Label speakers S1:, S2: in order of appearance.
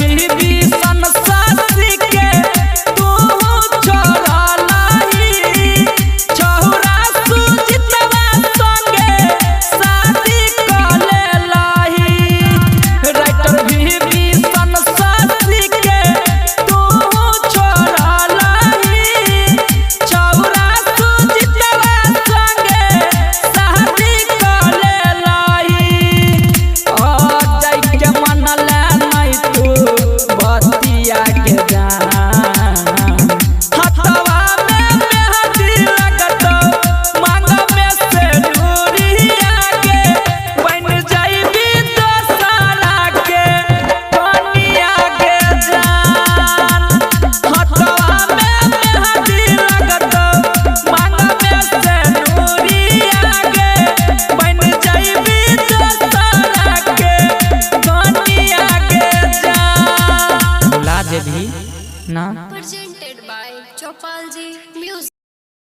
S1: भी भीषण सासी के तू छोड़लही छौरा सुजितवा संगे शादी कर लेलही राइटर भी भीषण सासी के तू छोड़लही छौरा सुजितवा संगे शादी कर लेलही जाय के मनले नहीं तू बतिया के जान हथवा में मेहंदी लगत मांग में से डूरिया के बन जाइबी दोसरा के कनिया के जान हथवा में मेहंदी लगत मांग में से डूरिया के बन जाइबी दोसरा के कनिया के जान भुला जेबी ना।
S2: Presented by Chopalji Music.